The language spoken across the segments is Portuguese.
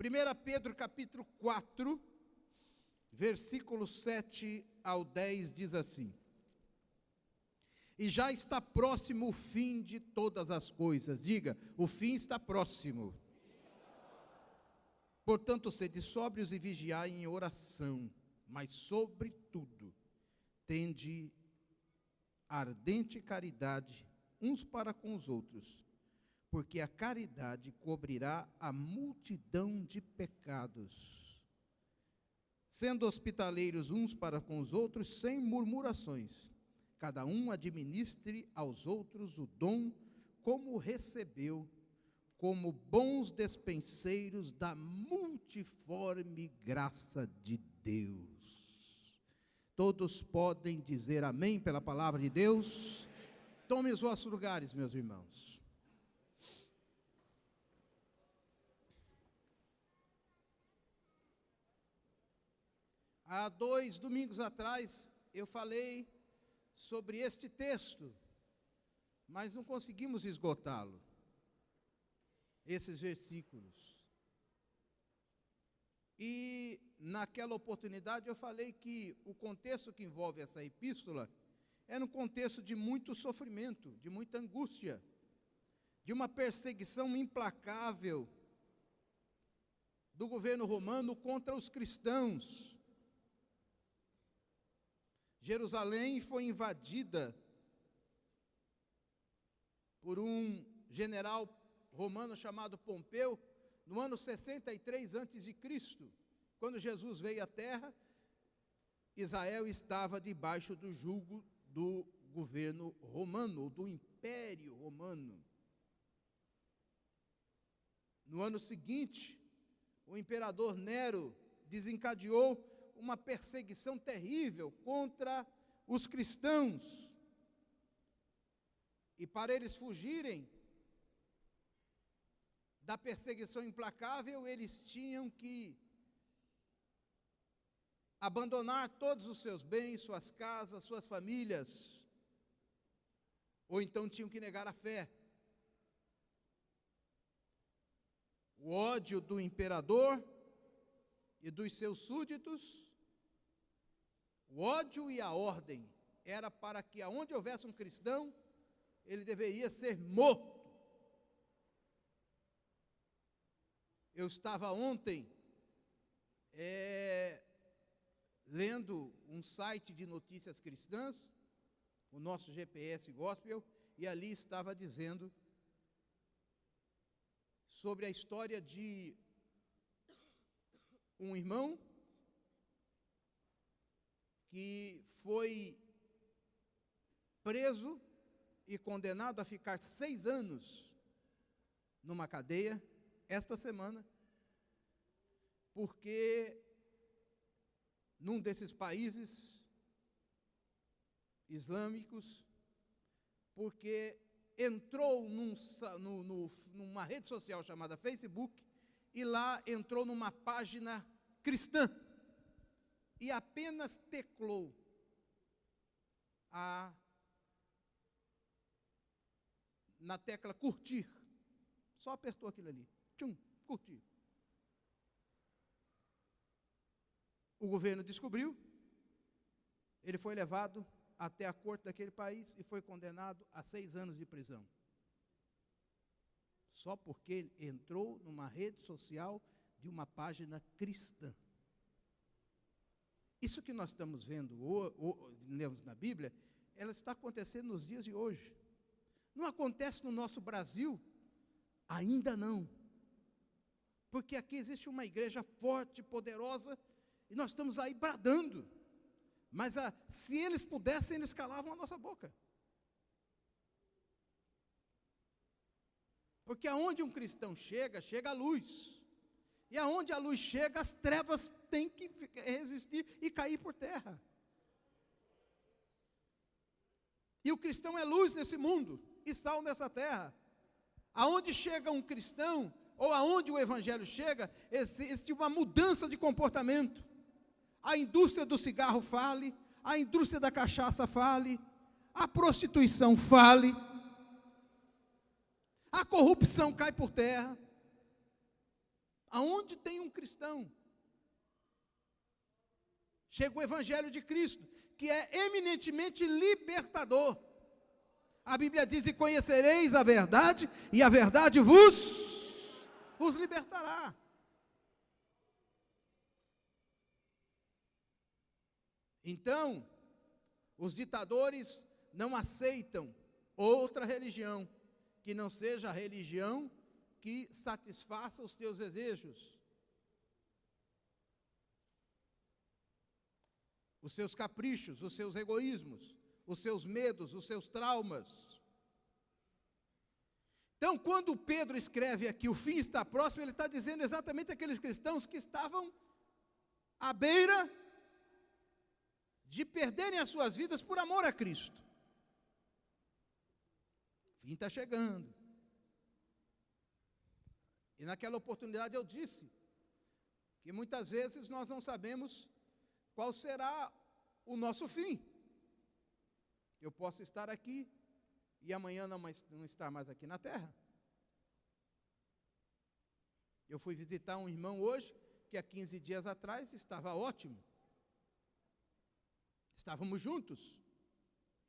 1 Pedro capítulo 4, versículos 7 ao 10 diz assim: E já está próximo o fim de todas as coisas. Diga, o fim está próximo. Portanto, sede sóbrios e vigiai em oração, mas sobretudo, tende ardente caridade uns para com os outros, porque a caridade cobrirá a multidão de pecados. Sendo hospitaleiros uns para com os outros, sem murmurações. Cada um administre aos outros o dom como recebeu, como bons despenseiros da multiforme graça de Deus. Todos podem dizer amém pela palavra de Deus? Tomem os vossos lugares, meus irmãos. Há 2 domingos atrás eu falei sobre este texto, mas não conseguimos esgotá-lo, esses versículos. E naquela oportunidade eu falei que o contexto que envolve essa epístola era um contexto de muito sofrimento, de muita angústia, de uma perseguição implacável do governo romano contra os cristãos. Jerusalém foi invadida por um general romano chamado Pompeu, no ano 63 a.C., quando Jesus veio à terra. Israel estava debaixo do jugo do governo romano, do Império Romano. No ano seguinte, o imperador Nero desencadeou uma perseguição terrível contra os cristãos. E para eles fugirem da perseguição implacável, eles tinham que abandonar todos os seus bens, suas casas, suas famílias, ou então tinham que negar a fé. O ódio do imperador e dos seus súditos, o ódio e a ordem era para que aonde houvesse um cristão, ele deveria ser morto. Eu estava ontem lendo um site de notícias cristãs, o nosso GPS Gospel, e ali estava dizendo sobre a história de um irmão que foi preso e condenado a ficar 6 anos numa cadeia, esta semana, porque num desses países islâmicos, porque entrou numa rede social chamada Facebook, e lá entrou numa página cristã, e apenas teclou na tecla curtir, só apertou aquilo ali, curtir. O governo descobriu, ele foi levado até a corte daquele país e foi condenado a 6 anos de prisão. Só porque ele entrou numa rede social de uma página cristã. Isso que nós estamos vendo, lemos na Bíblia, ela está acontecendo nos dias de hoje. Não acontece no nosso Brasil? Ainda não. Porque aqui existe uma igreja forte, poderosa, e nós estamos aí bradando. Mas se eles pudessem, eles calavam a nossa boca. Porque aonde um cristão chega, chega a luz. E aonde a luz chega, as trevas têm que resistir e cair por terra. E o cristão é luz nesse mundo e sal nessa terra. Aonde chega um cristão, ou aonde o evangelho chega, existe uma mudança de comportamento. A indústria do cigarro fale, a indústria da cachaça fale, a prostituição fale, a corrupção cai por terra, Aonde tem um cristão, chega o Evangelho de Cristo, que é eminentemente libertador. A Bíblia diz: e conhecereis a verdade, e a verdade vos libertará. Então, os ditadores não aceitam outra religião que não seja a religião que satisfaça os teus desejos, os seus caprichos, os seus egoísmos, os seus medos, os seus traumas. Então, quando Pedro escreve aqui, o fim está próximo, ele está dizendo exatamente aqueles cristãos que estavam à beira de perderem as suas vidas por amor a Cristo. O fim está chegando. E naquela oportunidade eu disse que muitas vezes nós não sabemos qual será o nosso fim. Eu posso estar aqui e amanhã não estar mais aqui na terra. Eu fui visitar um irmão hoje, que há 15 dias atrás estava ótimo. Estávamos juntos.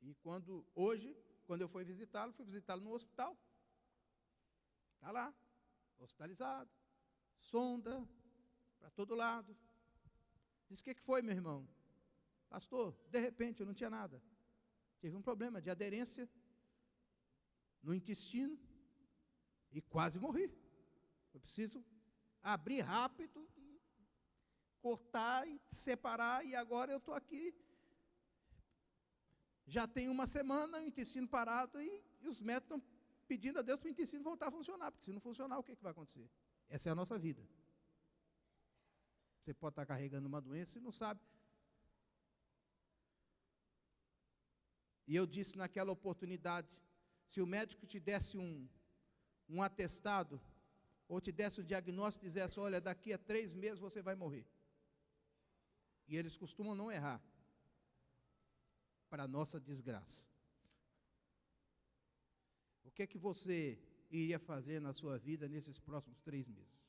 E quando eu fui visitá-lo no hospital. Está lá, hospitalizado, sonda para todo lado. Disse: o que foi, meu irmão? Pastor, de repente eu não tinha nada. Tive um problema de aderência no intestino e quase morri. Eu preciso abrir rápido, e cortar e separar, e agora eu estou aqui. Já tem uma semana o intestino parado e os médicos estão pedindo a Deus para o intestino voltar a funcionar, porque se não funcionar, o que vai acontecer? Essa é a nossa vida. Você pode estar carregando uma doença e não sabe. E eu disse naquela oportunidade, se o médico te desse um atestado, ou te desse um diagnóstico e dissesse: olha, daqui a 3 meses você vai morrer. E eles costumam não errar, para a nossa desgraça. O que é que você iria fazer na sua vida nesses próximos 3 meses?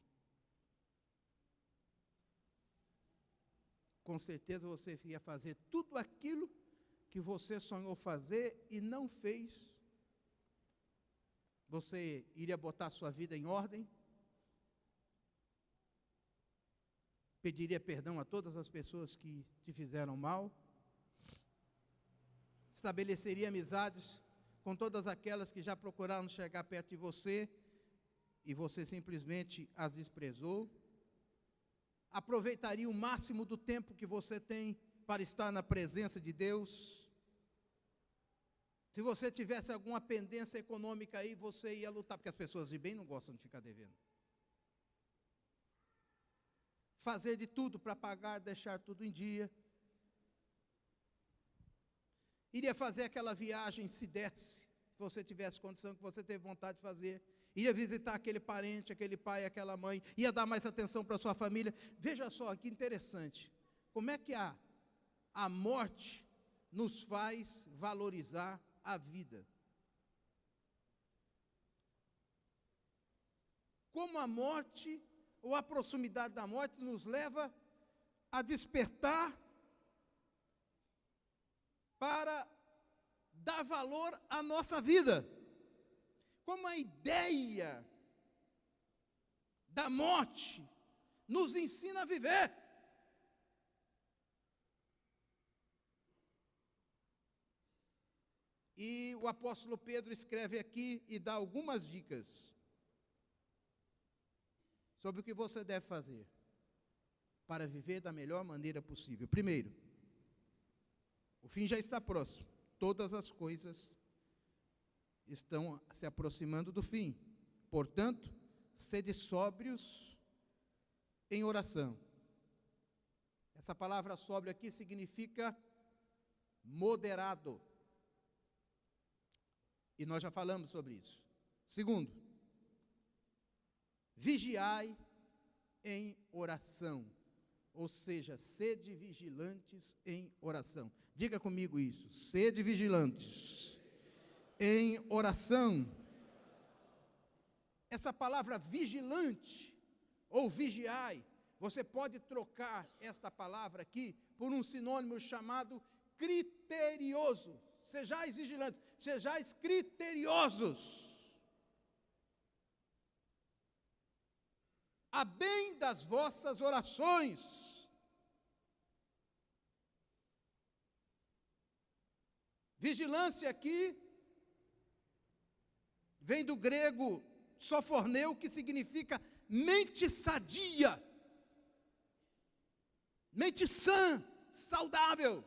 Com certeza você ia fazer tudo aquilo que você sonhou fazer e não fez. Você iria botar sua vida em ordem, pediria perdão a todas as pessoas que te fizeram mal, estabeleceria amizades com todas aquelas que já procuraram chegar perto de você e você simplesmente as desprezou. Aproveitaria o máximo do tempo que você tem para estar na presença de Deus. Se você tivesse alguma pendência econômica aí, você ia lutar, porque as pessoas de bem não gostam de ficar devendo. Fazer de tudo para pagar, deixar tudo em dia. Iria fazer aquela viagem, se desse, se você tivesse condição, que você teve vontade de fazer. Ia visitar aquele parente, aquele pai, aquela mãe, ia dar mais atenção para a sua família. Veja só, que interessante, como é que a morte nos faz valorizar a vida. Como a morte, ou a proximidade da morte, nos leva a despertar para dar valor à nossa vida. Como a ideia da morte nos ensina a viver. E o apóstolo Pedro escreve aqui e dá algumas dicas sobre o que você deve fazer para viver da melhor maneira possível. Primeiro, o fim já está próximo. Todas as coisas estão se aproximando do fim. Portanto, sede sóbrios em oração. Essa palavra sóbrio aqui significa moderado. E nós já falamos sobre isso. Segundo, vigiai em oração. Ou seja, sede vigilantes em oração. Diga comigo isso. Sede vigilantes em oração. Essa palavra vigilante ou vigiai. Você pode trocar esta palavra aqui por um sinônimo chamado criterioso. Sejais vigilantes, sejais criteriosos, a bem das vossas orações. Vigilância aqui vem do grego soforneu, que significa mente sadia, mente sã, saudável.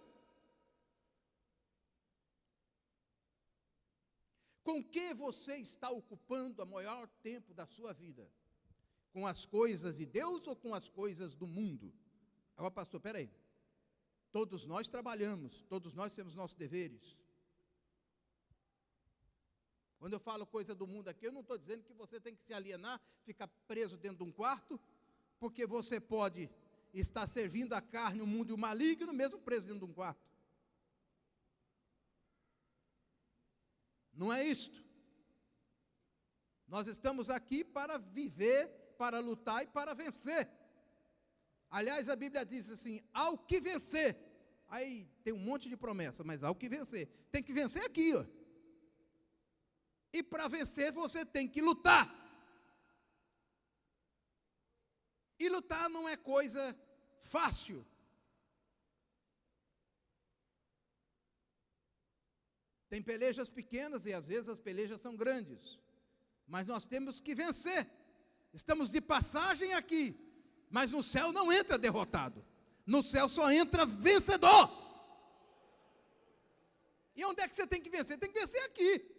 Com que você está ocupando o maior tempo da sua vida? Com as coisas de Deus ou com as coisas do mundo? Agora, pastor, peraí. Todos nós trabalhamos, todos nós temos nossos deveres. Quando eu falo coisa do mundo aqui, eu não estou dizendo que você tem que se alienar, ficar preso dentro de um quarto, porque você pode estar servindo a carne, o mundo e o maligno, mesmo preso dentro de um quarto. Não é isto. Nós estamos aqui para viver, para lutar e para vencer. Aliás, a Bíblia diz assim, ao que vencer. Aí tem um monte de promessa, mas ao que vencer. Tem que vencer aqui, ó. E para vencer você tem que lutar. E lutar não é coisa fácil. Tem pelejas pequenas e às vezes as pelejas são grandes. Mas nós temos que vencer. Estamos de passagem aqui. Mas no céu não entra derrotado. No céu só entra vencedor. E onde é que você tem que vencer? Tem que vencer aqui.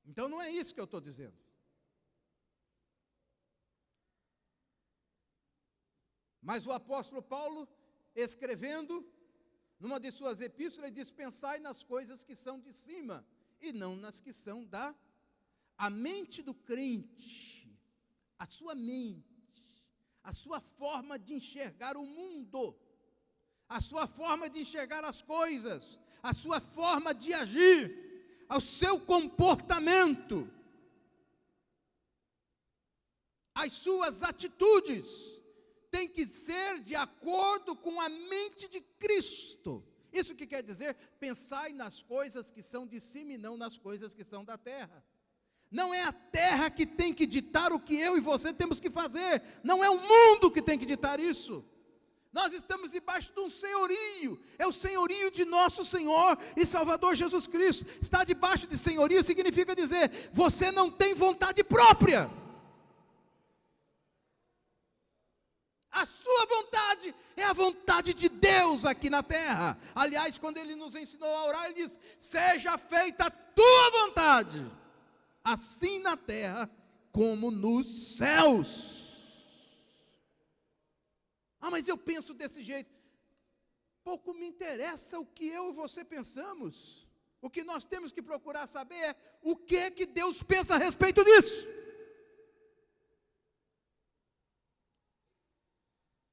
Então não é isso que eu estou dizendo. Mas o apóstolo Paulo, escrevendo, numa de suas epístolas, ele diz, pensai nas coisas que são de cima, e não nas que são da... A mente do crente, a sua mente, a sua forma de enxergar o mundo, a sua forma de enxergar as coisas, a sua forma de agir, ao seu comportamento, as suas atitudes, tem que ser de acordo com a mente de Cristo. Isso que quer dizer, pensai nas coisas que são de cima e não nas coisas que são da terra. Não é a terra que tem que ditar o que eu e você temos que fazer, não é o mundo que tem que ditar isso. Nós estamos debaixo de um senhorio, é o senhorio de nosso Senhor e Salvador Jesus Cristo. Estar debaixo de senhorio significa dizer, você não tem vontade própria. A sua vontade é a vontade de Deus aqui na terra. Aliás, quando Ele nos ensinou a orar, Ele diz, seja feita a tua vontade, assim na terra como nos céus. Ah, mas eu penso desse jeito. Pouco me interessa o que eu e você pensamos. O que nós temos que procurar saber é o que é que Deus pensa a respeito disso.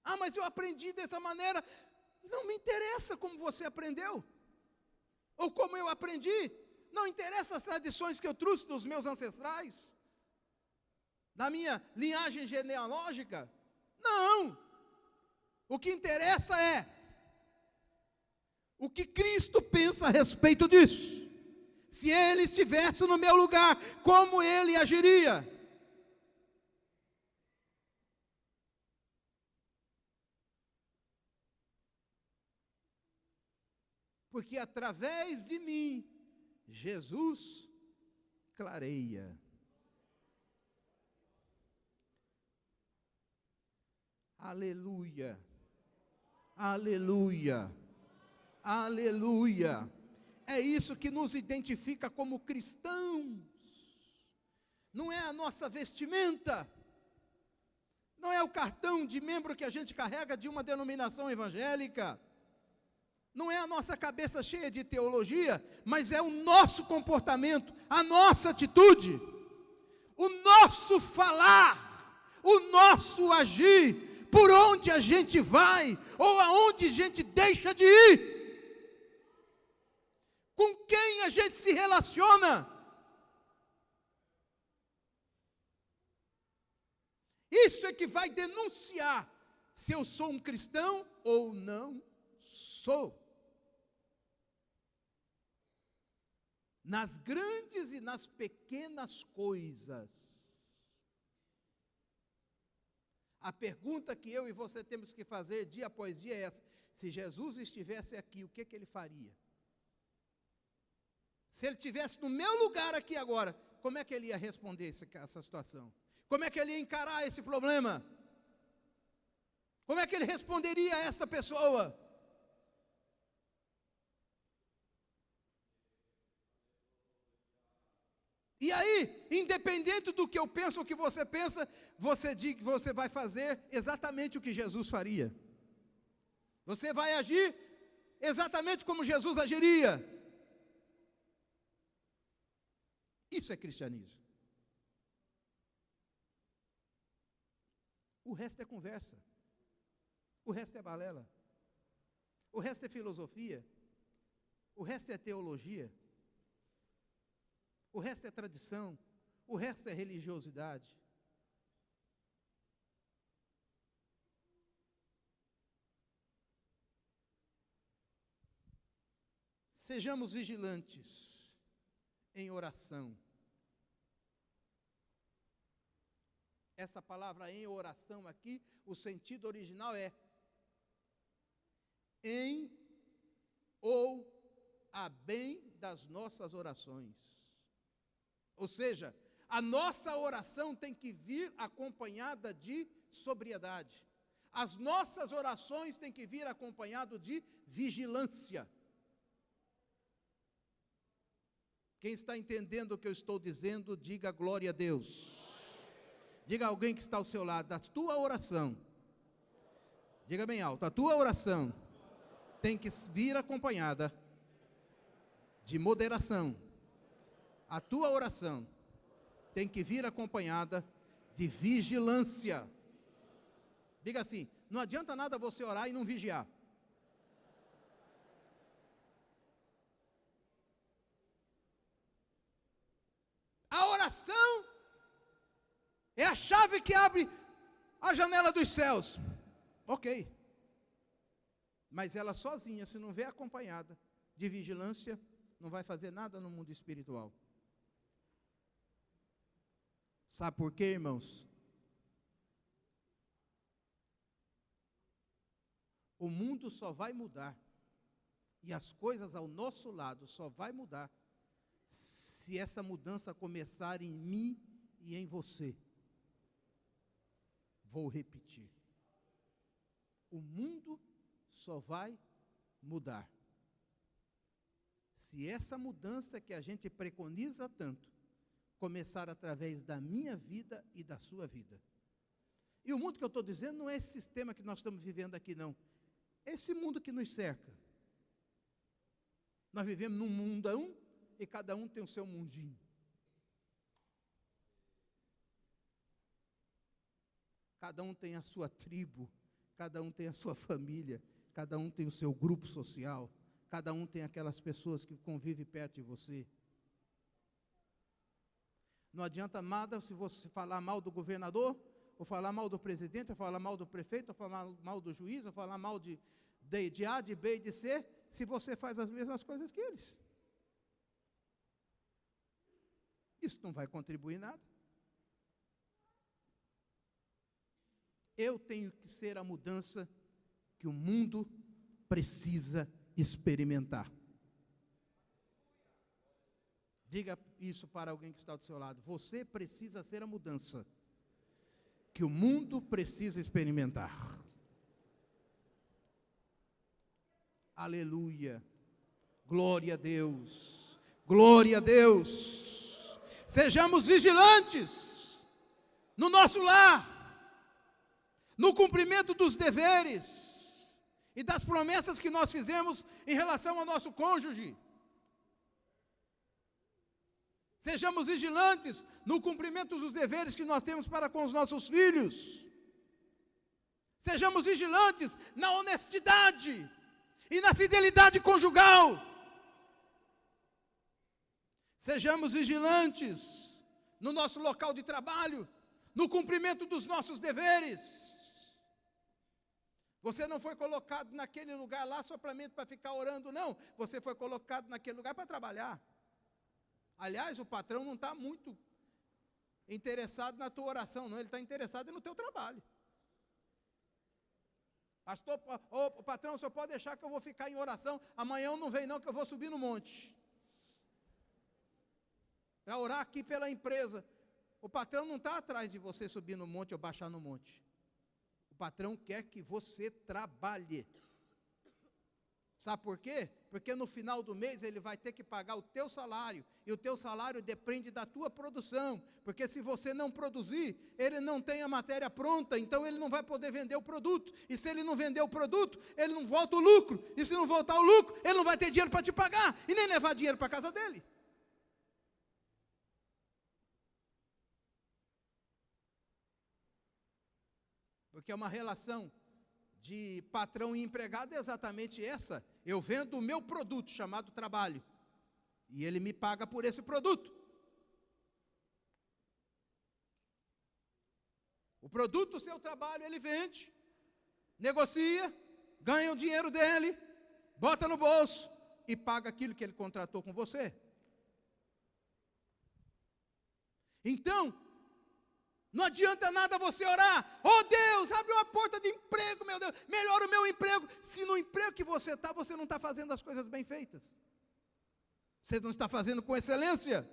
Ah, mas eu aprendi dessa maneira. Não me interessa como você aprendeu. Ou como eu aprendi. Não interessa as tradições que eu trouxe dos meus ancestrais. Da minha linhagem genealógica. Não. O que interessa é o que Cristo pensa a respeito disso. Se Ele estivesse no meu lugar, como Ele agiria? Porque através de mim, Jesus clareia. Aleluia. Aleluia, aleluia, é isso que nos identifica como cristãos, não é a nossa vestimenta, não é o cartão de membro que a gente carrega de uma denominação evangélica, não é a nossa cabeça cheia de teologia, mas é o nosso comportamento, a nossa atitude, o nosso falar, o nosso agir, por onde a gente vai, ou aonde a gente deixa de ir. se relaciona. Isso é que vai denunciar se eu sou um cristão ou não sou. Nas grandes e nas pequenas coisas. A pergunta que eu e você temos que fazer dia após dia é essa: se Jesus estivesse aqui, o que ele faria? Se ele estivesse no meu lugar aqui agora, como é que ele ia responder essa situação? Como é que ele ia encarar esse problema? Como é que ele responderia a essa pessoa? E aí, independente do que eu penso ou que você pensa, você vai fazer exatamente o que Jesus faria. Você vai agir exatamente como Jesus agiria. Isso é cristianismo. O resto é conversa. O resto é balela. O resto é filosofia. O resto é teologia. O resto é tradição. O resto é religiosidade. Sejamos vigilantes em oração. Essa palavra em oração aqui, o sentido original é em ou a bem das nossas orações. Ou seja, a nossa oração tem que vir acompanhada de sobriedade. As nossas orações têm que vir acompanhado de vigilância. Quem está entendendo o que eu estou dizendo, diga glória a Deus. Diga a alguém que está ao seu lado, a tua oração, diga bem alto, a tua oração tem que vir acompanhada de moderação. A tua oração tem que vir acompanhada de vigilância. Diga assim, não adianta nada você orar e não vigiar. A oração é a chave que abre a janela dos céus. Ok. Mas ela sozinha, se não vier acompanhada de vigilância, não vai fazer nada no mundo espiritual. Sabe por quê, irmãos? O mundo só vai mudar, e as coisas ao nosso lado só vai mudar, se essa mudança começar em mim e em você. Vou repetir. O mundo só vai mudar se essa mudança que a gente preconiza tanto começar através da minha vida e da sua vida. E o mundo que eu estou dizendo não é esse sistema que nós estamos vivendo aqui, não. É esse mundo que nos cerca. Nós vivemos num mundão e cada um tem o seu mundinho. Cada um tem a sua tribo, cada um tem a sua família, cada um tem o seu grupo social, cada um tem aquelas pessoas que convivem perto de você. Não adianta nada se você falar mal do governador, ou falar mal do presidente, ou falar mal do prefeito, ou falar mal do juiz, ou falar mal de A, de B e de C, se você faz as mesmas coisas que eles. Isso não vai contribuir em nada. Eu tenho que ser a mudança que o mundo precisa experimentar. Diga isso para alguém que está do seu lado. Você precisa ser a mudança que o mundo precisa experimentar. Aleluia. Glória a Deus. Glória a Deus. Sejamos vigilantes no nosso lar, no cumprimento dos deveres e das promessas que nós fizemos em relação ao nosso cônjuge. Sejamos vigilantes no cumprimento dos deveres que nós temos para com os nossos filhos. Sejamos vigilantes na honestidade e na fidelidade conjugal. Sejamos vigilantes no nosso local de trabalho, no cumprimento dos nossos deveres. Você não foi colocado naquele lugar lá somente para ficar orando, não. Você foi colocado naquele lugar para trabalhar. Aliás, o patrão não está muito interessado na tua oração, não. Ele está interessado no teu trabalho. Pastor, ô patrão, o senhor pode deixar que eu vou ficar em oração? Amanhã eu não venho não, que eu vou subir no monte. Para orar aqui pela empresa. O patrão não está atrás de você subir no monte ou baixar no monte. O patrão quer que você trabalhe. Sabe por quê? Porque no final do mês ele vai ter que pagar o teu salário. E o teu salário depende da tua produção. Porque se você não produzir, ele não tem a matéria pronta. Então ele não vai poder vender o produto. E se ele não vender o produto, ele não volta o lucro. E se não voltar o lucro, ele não vai ter dinheiro para te pagar. E nem levar dinheiro para a casa dele. Porque é uma relação de patrão e empregado é exatamente essa. Eu vendo o meu produto chamado trabalho. E ele me paga por esse produto. O produto do seu trabalho ele vende, negocia, ganha o dinheiro dele, bota no bolso e paga aquilo que ele contratou com você. Então, não adianta nada você orar, oh Deus, abre uma porta de emprego, meu Deus, melhora o meu emprego. Se no emprego que você não está fazendo as coisas bem feitas. Você não está fazendo com excelência.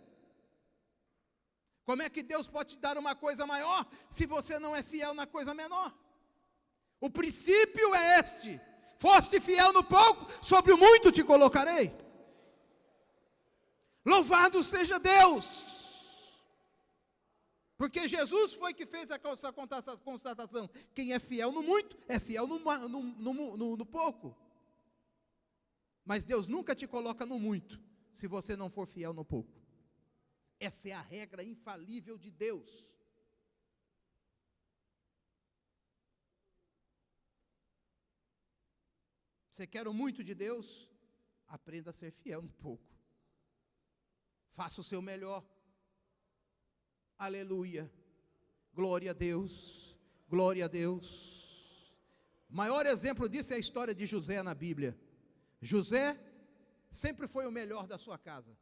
Como é que Deus pode te dar uma coisa maior, se você não é fiel na coisa menor? O princípio é este: foste fiel no pouco, sobre o muito te colocarei. Louvado seja Deus! Porque Jesus foi que fez essa constatação. Quem é fiel no muito, é fiel no pouco. Mas Deus nunca te coloca no muito, se você não for fiel no pouco. Essa é a regra infalível de Deus. Você quer o muito de Deus? Aprenda a ser fiel no pouco. Faça o seu melhor. Aleluia, glória a Deus, glória a Deus. O maior exemplo disso é a história de José na Bíblia. José sempre foi o melhor da sua casa.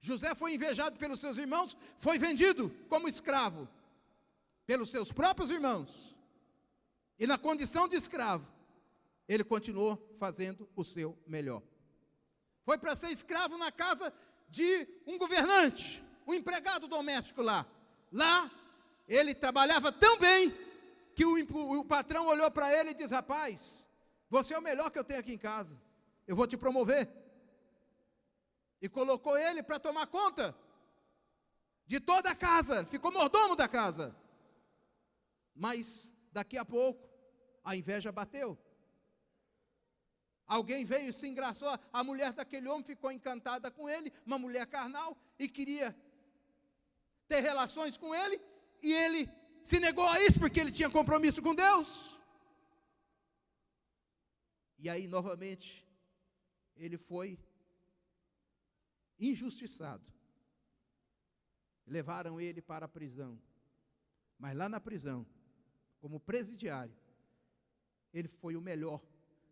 José foi invejado pelos seus irmãos, foi vendido como escravo pelos seus próprios irmãos. E na condição de escravo, ele continuou fazendo o seu melhor. Foi para ser escravo na casa de um governante, um empregado doméstico lá. Lá, ele trabalhava tão bem, que o patrão olhou para ele e disse: rapaz, você é o melhor que eu tenho aqui em casa, eu vou te promover. E colocou ele para tomar conta de toda a casa, ficou mordomo da casa. Mas, daqui a pouco, a inveja bateu. Alguém veio e se engraçou, a mulher daquele homem ficou encantada com ele, uma mulher carnal, e queria ter relações com ele, e ele se negou a isso, porque ele tinha compromisso com Deus. E aí, novamente, ele foi injustiçado. Levaram ele para a prisão. Mas lá na prisão, como presidiário, ele foi o melhor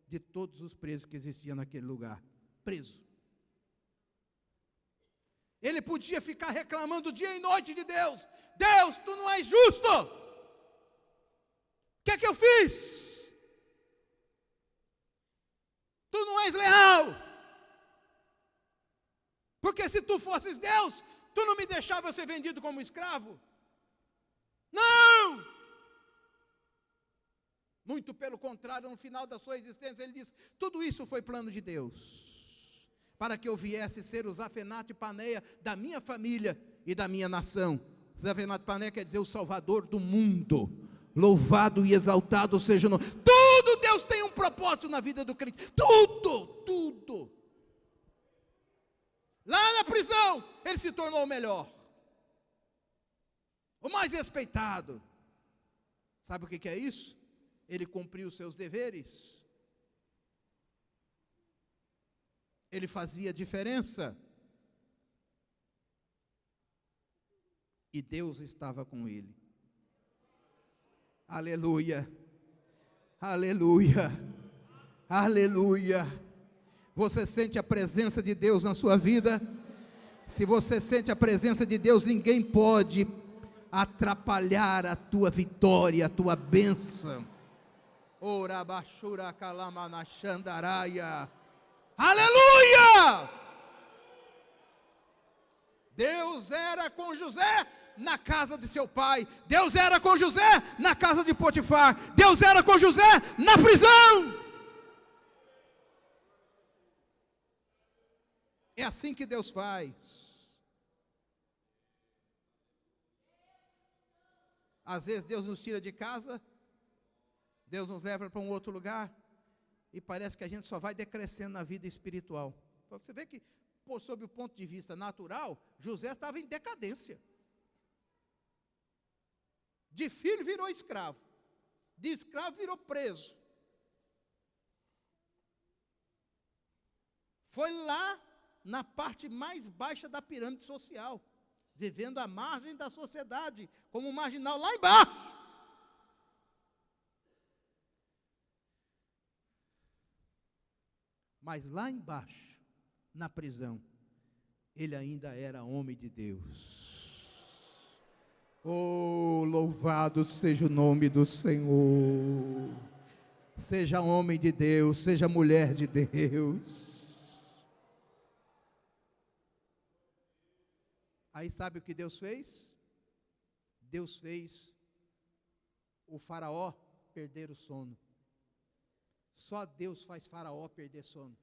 de todos os presos que existiam naquele lugar, preso. Ele podia ficar reclamando dia e noite de Deus: Deus, tu não és justo, o que é que eu fiz? Tu não és leal, porque se tu fosses Deus, tu não me deixava ser vendido como escravo. Não! Muito pelo contrário, no final da sua existência, ele diz: tudo isso foi plano de Deus, para que eu viesse ser o Zafenate Paneia da minha família e da minha nação. Zafenate Paneia quer dizer o Salvador do mundo. Louvado e exaltado seja o nome. Tudo Deus tem um propósito na vida do crente. Tudo. Lá na prisão, ele se tornou o melhor, o mais respeitado. Sabe o que é isso? Ele cumpriu os seus deveres. Ele fazia diferença. e Deus estava com ele. Aleluia, aleluia, aleluia. Você sente a presença de Deus na sua vida? Se você sente a presença de Deus, ninguém pode atrapalhar a tua vitória, a tua bênção. Ora bachura kalamana xandaraia. Aleluia! Deus era com José na casa de seu pai. Deus era com José na casa de Potifar. Deus era com José na prisão. É assim que Deus faz. Às vezes Deus nos tira de casa, Deus nos leva para um outro lugar, e parece que a gente só vai decrescendo na vida espiritual. Você vê que, sob o ponto de vista natural, José estava em decadência. De filho virou escravo, de escravo virou preso. Foi lá na parte mais baixa da pirâmide social, vivendo à margem da sociedade, como um marginal lá embaixo. Mas lá embaixo, na prisão, ele ainda era homem de Deus. Oh, louvado seja o nome do Senhor. Seja homem de Deus, seja mulher de Deus. Aí sabe o que Deus fez? Deus fez o faraó perder o sono. Só Deus faz faraó perder sono.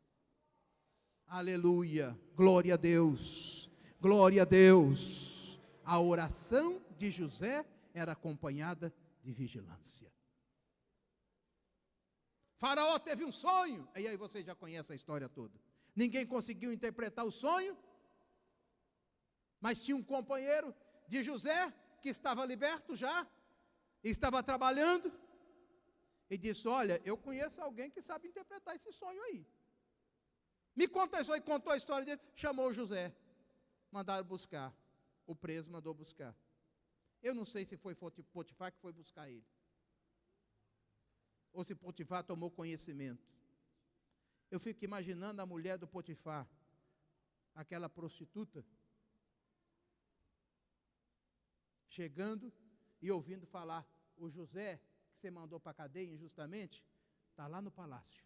Aleluia, glória a Deus, glória a Deus. A oração de José era acompanhada de vigilância. Faraó teve um sonho, e aí você já conhece a história toda. Ninguém conseguiu interpretar o sonho, mas tinha um companheiro de José, que estava liberto já, e estava trabalhando, e disse: olha, eu conheço alguém que sabe interpretar esse sonho aí. Me conta isso aí, contou a história dele, chamou o José, mandaram buscar, o preso mandou buscar. Eu não sei se foi Potifar que foi buscar ele, ou se Potifar tomou conhecimento. Eu fico imaginando a mulher do Potifar, aquela prostituta, chegando e ouvindo falar: o José, que você mandou para a cadeia injustamente, está lá no palácio.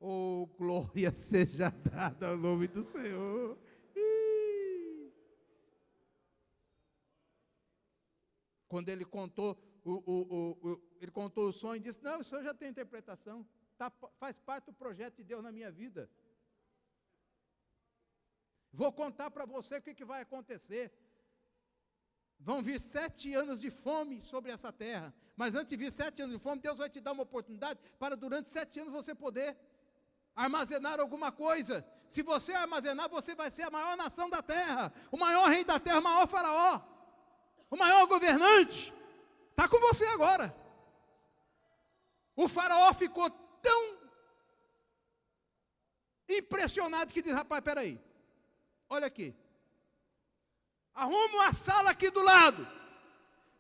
Oh, glória seja dada ao nome do Senhor. Quando ele contou ele contou o sonho, disse: não, o senhor já tem interpretação, faz parte do projeto de Deus na minha vida. Vou contar para você o que vai acontecer. Vão vir 7 anos de fome sobre essa terra. Mas antes de vir 7 anos de fome, Deus vai te dar uma oportunidade para durante 7 anos você poder armazenar alguma coisa. Se você armazenar, você vai ser a maior nação da terra, o maior rei da terra, o maior faraó, o maior governante. Está com você agora. O faraó ficou tão impressionado que diz: rapaz, espera aí. Olha aqui, arruma uma sala aqui do lado,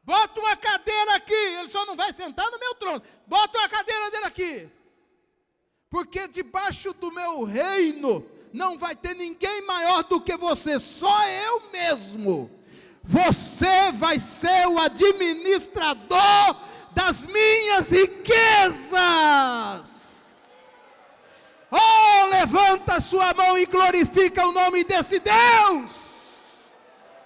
bota uma cadeira aqui, ele só não vai sentar no meu trono, bota uma cadeira dele aqui, porque debaixo do meu reino não vai ter ninguém maior do que você, só eu mesmo. Você vai ser o administrador das minhas riquezas. Oh, levanta a sua mão e glorifica o nome desse Deus,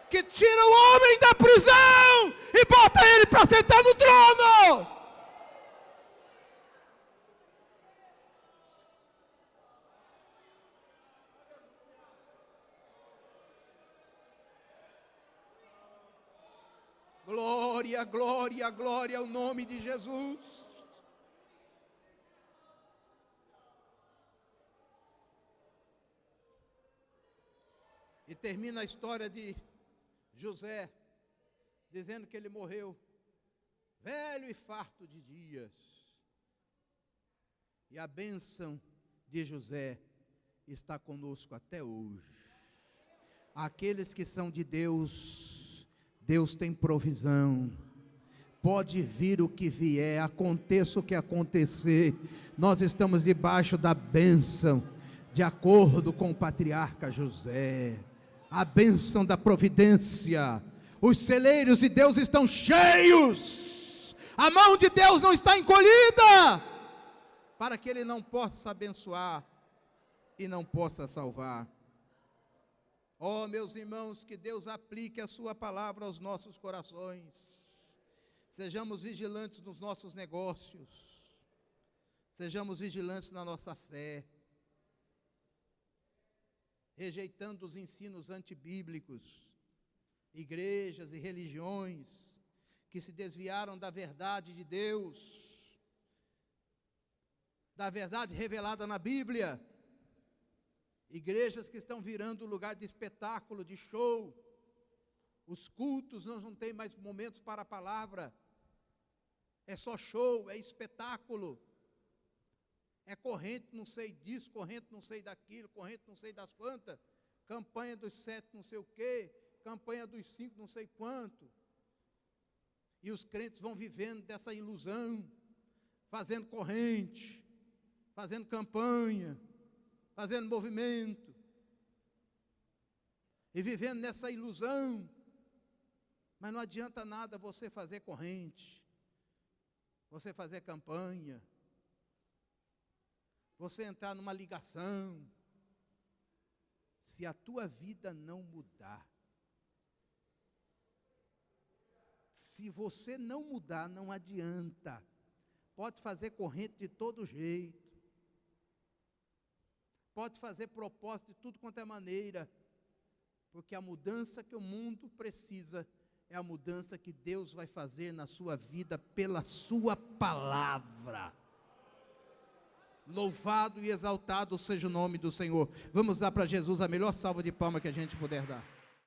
que tira o homem da prisão e bota ele para sentar no trono. Glória, glória, glória ao nome de Jesus. E termina a história de José, dizendo que ele morreu velho e farto de dias. E a bênção de José está conosco até hoje. Aqueles que são de Deus, Deus tem provisão. Pode vir o que vier, aconteça o que acontecer, nós estamos debaixo da bênção, de acordo com o patriarca José, a bênção da providência. Os celeiros de Deus estão cheios, a mão de Deus não está encolhida, para que Ele não possa abençoar e não possa salvar. Oh, meus irmãos, que Deus aplique a sua palavra aos nossos corações. Sejamos vigilantes nos nossos negócios, sejamos vigilantes na nossa fé, rejeitando os ensinos antibíblicos, igrejas e religiões que se desviaram da verdade de Deus, da verdade revelada na Bíblia, igrejas que estão virando lugar de espetáculo, de show, os cultos não tem mais momentos para a palavra, é só show, é espetáculo, é corrente não sei disso, corrente não sei daquilo, corrente não sei das quantas, campanha dos 7 não sei o quê, campanha dos 5 não sei quanto, e os crentes vão vivendo dessa ilusão, fazendo corrente, fazendo campanha, fazendo movimento, e vivendo nessa ilusão, mas não adianta nada você fazer corrente, você fazer campanha, você entrar numa ligação, se a tua vida não mudar. Se você não mudar, não adianta. Pode fazer corrente de todo jeito, pode fazer propósito de tudo quanto é maneira, porque a mudança que o mundo precisa é a mudança que Deus vai fazer na sua vida pela sua palavra. Louvado e exaltado seja o nome do Senhor. Vamos dar para Jesus a melhor salva de palmas que a gente puder dar.